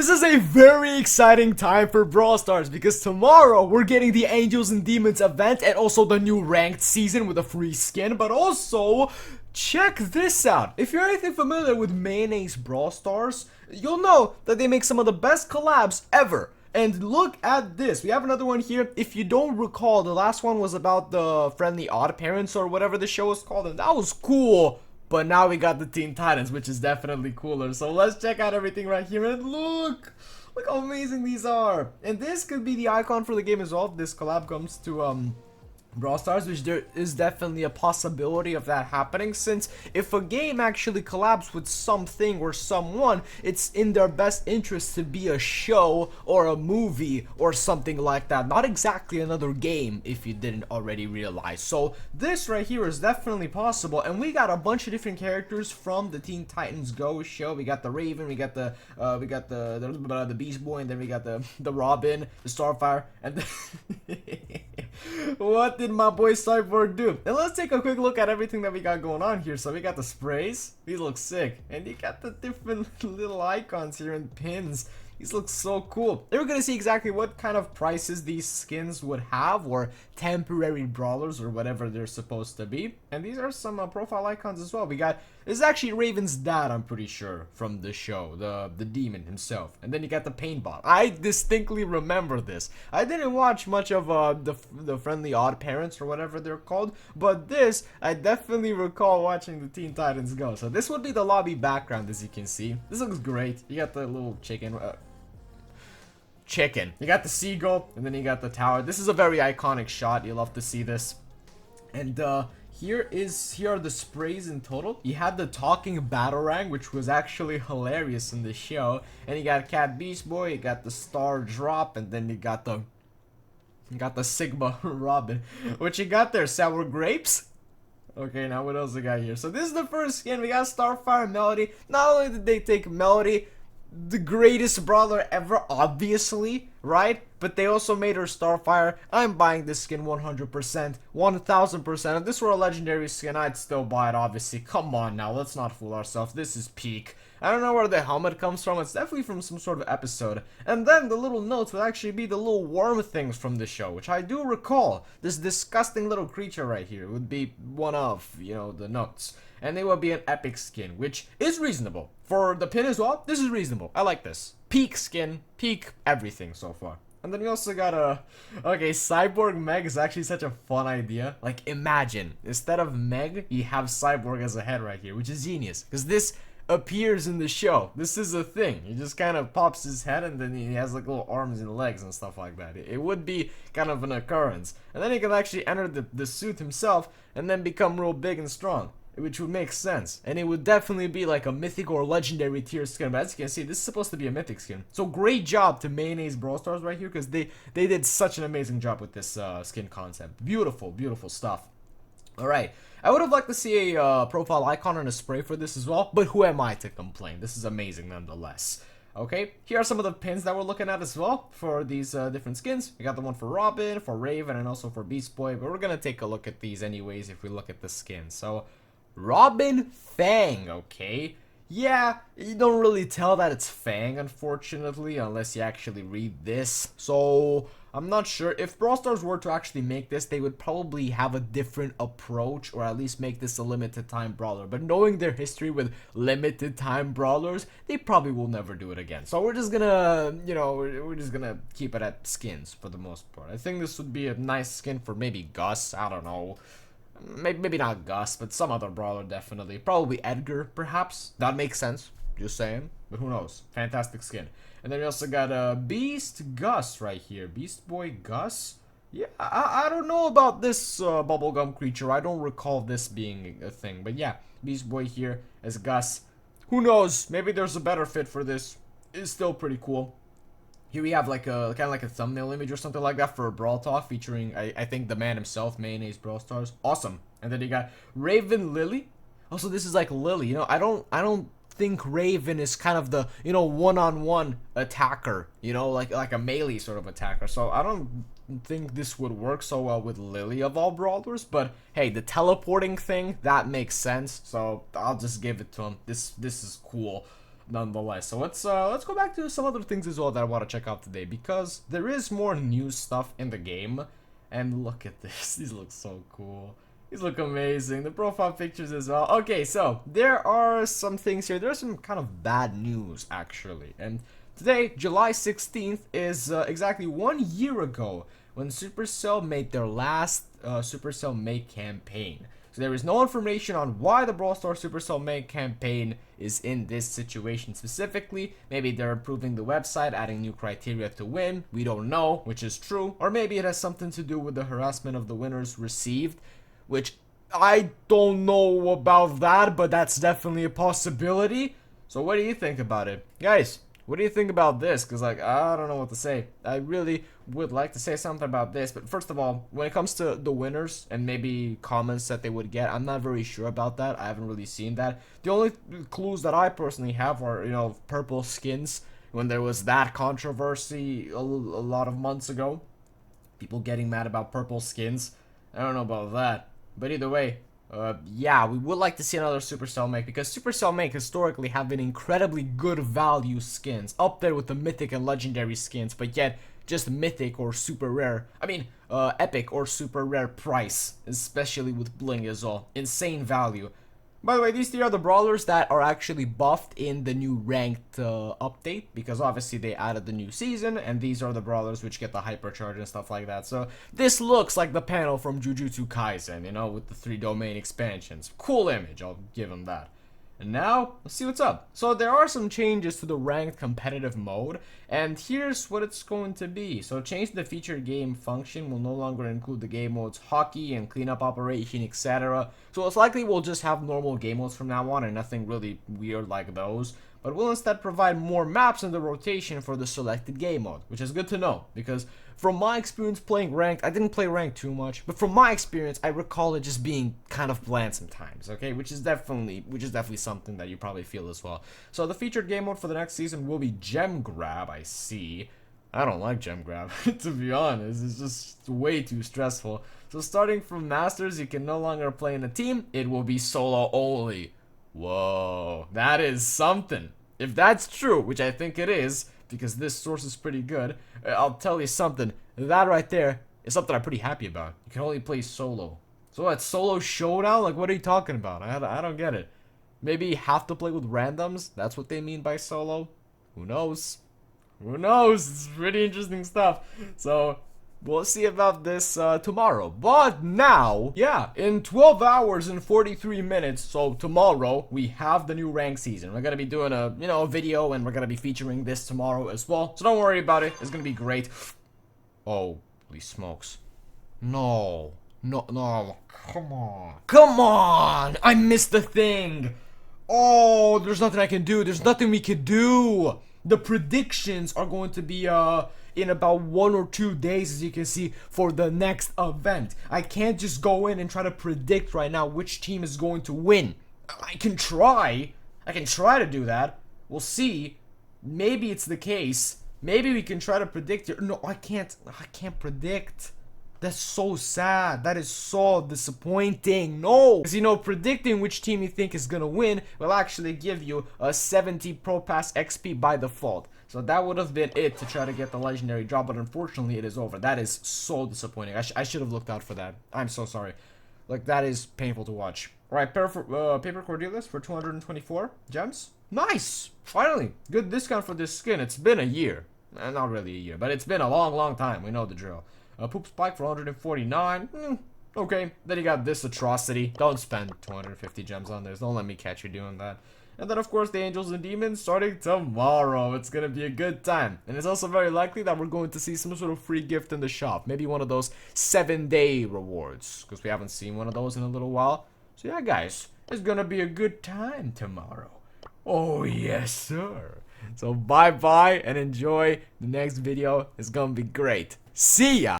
this is a very exciting time for Brawl Stars because tomorrow we're getting the Angels and Demons event and also the new ranked season with a free skin, but also check this out. If you're anything familiar with Mayonnaise Brawl Stars, you'll know that they make some of the best collabs ever. And look at this. We have another one here. If you don't recall, the last one was about the Friendly Odd Parents or whatever the show was called, and that was cool. But now we got the Teen Titans, which is definitely cooler. So let's check out everything right here. And look how amazing these are. And this could be the icon for the game as well. If this collab comes to Brawl Stars, which there is definitely a possibility of that happening, since if a game actually collabs with something or someone, it's in their best interest to be a show or a movie or something like that, not exactly another game if you didn't already realize. So this right here is definitely possible, and we got a bunch of different characters from the Teen Titans Go show. We got the Raven, we got the Beast Boy, and then we got the Robin, the Starfire, and what did my boy Cyborg do? And let's take a quick look at everything that we got going on here. So we got the sprays, these look sick, and you got the different little icons here and pins. These look so cool. And we're gonna see exactly what kind of prices these skins would have, or temporary brawlers, or whatever they're supposed to be. And these are some profile icons as well. We got, this is actually Raven's dad, I'm pretty sure, from the show, the demon himself. And then you got the paintball. I distinctly remember this. I didn't watch much of the Friendly Odd Parents or whatever they're called, but this I definitely recall watching the Teen Titans Go. So this would be the lobby background, as you can see. This looks great. You got the little chicken. You got the seagull, and then you got the tower. This is a very iconic shot. You love to see this. And here are the sprays in total. You had the talking batarang, which was actually hilarious in the show. And you got Cat Beast Boy, you got the Star Drop, and then you got the Sigma Robin. What you got there? Sour grapes? Okay, now what else we got here? So this is the first skin. We got Starfire Melody. Not only did they take Melody, the greatest brawler ever, obviously, right? But they also made her Starfire. I'm buying this skin 100%, 1000%. If this were a legendary skin, I'd still buy it, obviously. Come on now, let's not fool ourselves. This is peak. I don't know where the helmet comes from. It's definitely from some sort of episode. And then the little notes would actually be the little worm things from the show, which I do recall. This disgusting little creature right here would be one of, you know, the notes. And it would be an epic skin, which is reasonable. For the pin as well, this is reasonable. I like this. Peak skin, peak everything so far. And then we also got okay, Cyborg Meg is actually such a fun idea. Like, imagine, instead of Meg, you have Cyborg as a head right here, which is genius. Because this appears in the show. This is a thing. He just kind of pops his head, and then he has like little arms and legs and stuff like that. It would be kind of an occurrence. And then he can actually enter the suit himself, and then become real big and strong, which would make sense, and it would definitely be like a mythic or legendary tier skin. But as you can see, this is supposed to be a mythic skin. So great job to Mayonnaise Brawl Stars right here, because they did such an amazing job with this skin concept. Beautiful stuff. Alright, I would have liked to see a profile icon and a spray for this as well, but who am I to complain? This is amazing nonetheless. Okay, here are some of the pins that we're looking at as well for these different skins. We got the one for Robin, for Raven, and also for Beast Boy, but we're gonna take a look at these anyways if we look at the skin. So Robin Fang, okay? Yeah, you don't really tell that it's Fang, unfortunately, unless you actually read this. So, I'm not sure. If Brawl Stars were to actually make this, they would probably have a different approach, or at least make this a limited time brawler. But knowing their history with limited time brawlers, they probably will never do it again. So we're just gonna, you know, we're just gonna keep it at skins for the most part. I think this would be a nice skin for maybe Gus, I don't know. Maybe not Gus, but some other brawler definitely. Probably Edgar, perhaps. That makes sense. Just saying. But who knows? Fantastic skin. And then we also got Beast Gus right here. Beast Boy Gus. Yeah, I don't know about this bubblegum creature. I don't recall this being a thing. But yeah, Beast Boy here as Gus. Who knows? Maybe there's a better fit for this. It's still pretty cool. Here we have like a kind of like a thumbnail image or something like that for a Brawl Talk featuring I think the man himself, Mayonnaise Brawl Stars. Awesome. And then you got Raven Lily. Also, this is like Lily. You know, I don't think Raven is kind of the, you know, one-on-one attacker. You know, like a melee sort of attacker. So I don't think this would work so well with Lily of all brawlers. But hey, the teleporting thing, that makes sense. So I'll just give it to him. This is cool. nonetheless. So let's go back to some other things as well that I want to check out today, because there is more new stuff in the game. And look at this. These look so cool. These look amazing. The profile pictures as well. Okay, so there are some things here. There's some kind of bad news, actually. And today, July 16th, is exactly 1 year ago when Supercell made their last Supercell May campaign. So there is no information on why the Brawl Stars Supercell May campaign is in this situation specifically. Maybe they're improving the website, adding new criteria to win. We don't know, which is true. Or maybe it has something to do with the harassment of the winners received, which I don't know about that, but that's definitely a possibility. So what do you think about it? Guys, what do you think about this? Because, like, I don't know what to say. I really would like to say something about this. But first of all, when it comes to the winners and maybe comments that they would get, I'm not very sure about that. I haven't really seen that. The only clues that I personally have are, you know, purple skins. When there was that controversy a lot of months ago. People getting mad about purple skins. I don't know about that. But either way, yeah, we would like to see another Supercell Make, because Supercell Make historically have been incredibly good value skins, up there with the mythic and legendary skins, but yet just mythic or super rare. I mean, epic or super rare price, especially with bling as well. Insane value. By the way, these three are the brawlers that are actually buffed in the new ranked update, because obviously they added the new season, and these are the brawlers which get the hypercharge and stuff like that. So this looks like the panel from Jujutsu Kaisen, you know, with the 3 domain expansions. Cool image, I'll give them that. And now, let's see what's up. So there are some changes to the ranked competitive mode, and here's what it's going to be. So change the featured game function will no longer include the game modes hockey and cleanup operation, etc. So it's likely we'll just have normal game modes from now on and nothing really weird like those. But we'll instead provide more maps in the rotation for the selected game mode, which is good to know, because from my experience playing ranked, I didn't play ranked too much, but from my experience, I recall it just being kind of bland sometimes, okay? Which is definitely something that you probably feel as well. So the featured game mode for the next season will be Gem Grab, I see. I don't like Gem Grab, to be honest. It's just way too stressful. So starting from Masters, you can no longer play in a team. It will be solo only. Whoa, that is something. If that's true, which I think it is, because this source is pretty good, I'll tell you something. That right there is something I'm pretty happy about. You can only play solo. So what, solo showdown? Like, what are you talking about? I don't get it. Maybe you have to play with randoms? That's what they mean by solo? Who knows? Who knows? It's pretty interesting stuff. So we'll see about this tomorrow. But now, yeah, in 12 hours and 43 minutes, so tomorrow, we have the new rank season. We're going to be doing a, you know, a video, and we're going to be featuring this tomorrow as well. So don't worry about it. It's going to be great. Oh, holy smokes. No. No, no. Come on. Come on! I missed the thing. Oh, there's nothing I can do. There's nothing we can do. The predictions are going to be, in about 1 or 2 days, as you can see, for the next event. I can't just go in and try to predict right now which team is going to win. I can try to do that. We'll see. Maybe it's the case. Maybe we can try to predict it. No, I can't predict. That's so sad. That is so disappointing. No! Because, you know, predicting which team you think is gonna win will actually give you a 70 Pro Pass XP by default. So that would have been it to try to get the legendary drop, but unfortunately it is over. That is so disappointing. I should have looked out for that. I'm so sorry. Like, that is painful to watch. Alright, Paper Cordelis for 224 gems. Nice! Finally! Good discount for this skin. It's been a year. Not really a year, but it's been a long time. We know the drill. Poop Spike for 149. Okay. Then you got this atrocity. Don't spend 250 gems on this. Don't let me catch you doing that. And then, of course, the Angels and Demons starting tomorrow. It's going to be a good time. And it's also very likely that we're going to see some sort of free gift in the shop. Maybe one of those 7-day rewards, because we haven't seen one of those in a little while. So, yeah, guys, it's going to be a good time tomorrow. Oh, yes, sir. So, bye-bye and enjoy the next video. It's going to be great. See ya!